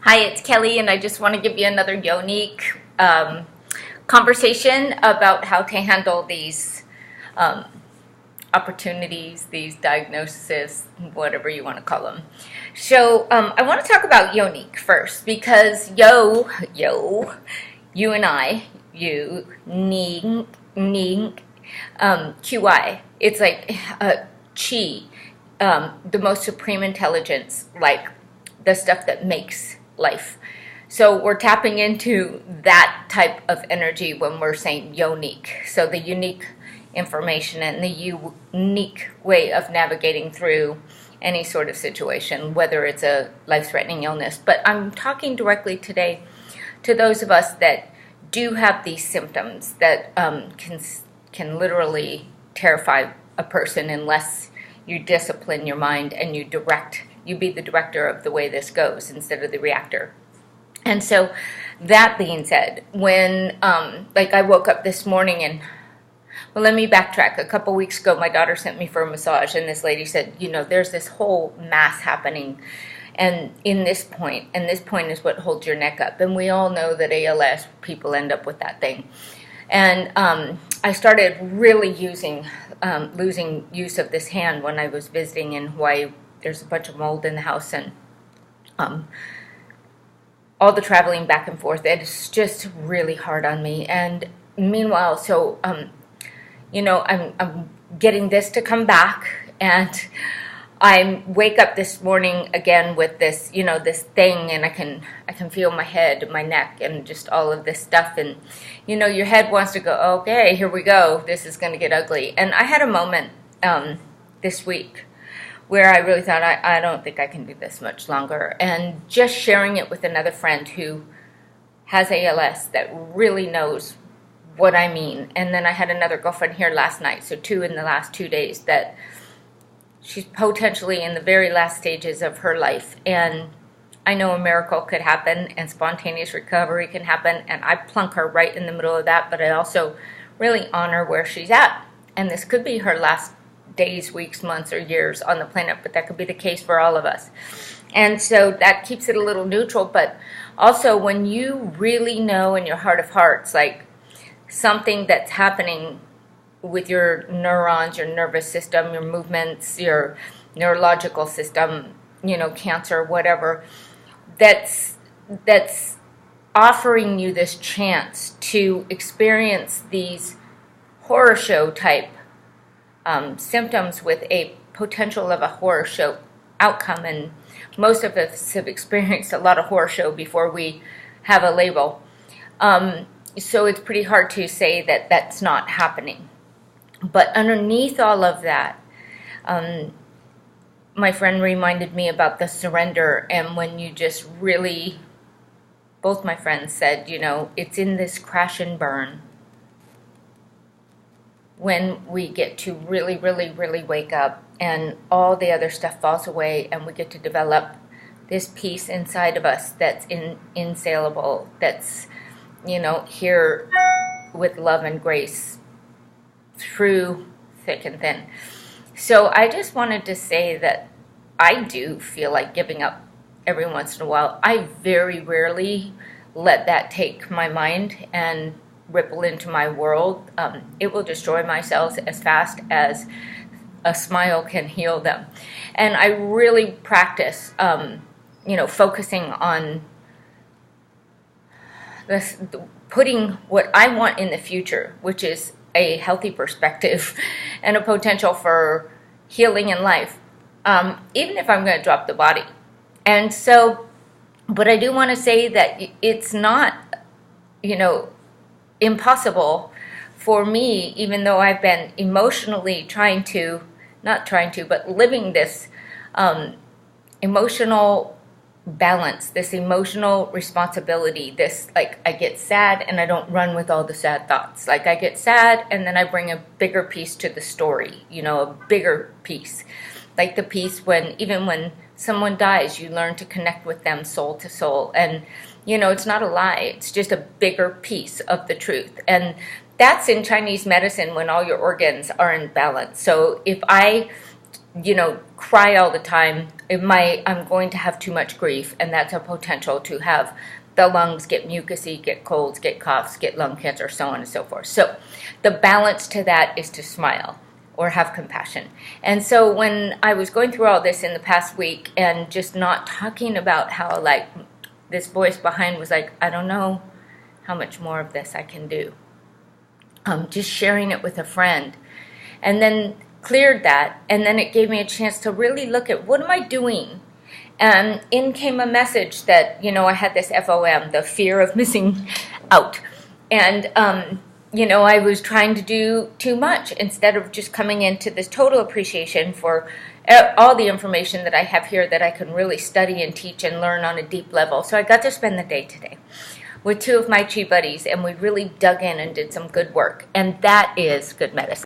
Hi, it's Kelly, and I just want to give you another Yoni-qi conversation about how to handle these um, opportunities, these diagnoses, whatever you want to call them. So I want to talk about Yoni-qi first because you and I, you, ning, QI. It's like chi, the most supreme intelligence, like the stuff that makes life. So we're tapping into that type of energy when we're saying Yoni-qi. So the unique information and the unique way of navigating through any sort of situation, whether it's a life-threatening illness. But I'm talking directly today to those of us that do have these symptoms that can literally terrify a person unless you discipline your mind and you be the director of the way this goes instead of the reactor. And so that being said, when I woke up this morning and, well, let me backtrack. A couple weeks ago, my daughter sent me for a massage, and this lady said, there's this whole mass happening, and this point is what holds your neck up. And we all know that ALS, people end up with that thing. And I started really losing use of this hand when I was visiting in Hawaii. There's a bunch of mold in the house, and all the traveling back and forth, it's just really hard on me. And meanwhile, so I'm getting this to come back, and I wake up this morning again with this, this thing, and I can feel my head, my neck, and just all of this stuff. And your head wants to go, okay, here we go. This is going to get ugly. And I had a moment this week where I really thought, I don't think I can do this much longer. And just sharing it with another friend who has ALS that really knows what I mean. And then I had another girlfriend here last night, so 2 in the last 2 days, that she's potentially in the very last stages of her life. And I know a miracle could happen and spontaneous recovery can happen. And I plunk her right in the middle of that, but I also really honor where she's at. And this could be her last days, weeks, months, or years on the planet, but that could be the case for all of us. And so that keeps it a little neutral. But also when you really know in your heart of hearts, like something that's happening with your neurons, your nervous system, your movements, your neurological system, cancer, whatever, that's offering you this chance to experience these horror show type symptoms with a potential of a horror show outcome. And most of us have experienced a lot of horror show before we have a label. So it's pretty hard to say that that's not happening. But underneath all of that, my friend reminded me about the surrender. And when you just really, both my friends said, it's in this crash and burn when we get to really, really, really wake up and all the other stuff falls away, and we get to develop this peace inside of us that's insaleable, that's, here with love and grace through thick and thin. So I just wanted to say that I do feel like giving up every once in a while. I very rarely let that take my mind and ripple into my world. It will destroy my cells as fast as a smile can heal them. And I really practice, focusing on this, putting what I want in the future, which is a healthy perspective and a potential for healing in life, even if I'm going to drop the body. And so, but I do want to say that it's not, impossible for me, even though I've been emotionally but living this emotional balance, this emotional responsibility, this, like, I get sad and I don't run with all the sad thoughts. Like, I get sad and then I bring a bigger piece to the story, a bigger piece. Like the piece even when someone dies, you learn to connect with them soul to soul. And, it's not a lie. It's just a bigger piece of the truth. And that's in Chinese medicine when all your organs are in balance. So if I cry all the time, I'm going to have too much grief, and that's a potential to have the lungs get mucousy, get colds, get coughs, get lung cancer, so on and so forth. So the balance to that is to smile or have compassion. And so when I was going through all this in the past week and just not talking about how, like, this voice behind was like, I don't know how much more of this I can do. Just sharing it with a friend. And then cleared that, and then it gave me a chance to really look at what am I doing. And in came a message that, I had this FOM, the fear of missing out. And, I was trying to do too much instead of just coming into this total appreciation for all the information that I have here that I can really study and teach and learn on a deep level. So I got to spend the day today with two of my chi buddies, and we really dug in and did some good work. And that is good medicine.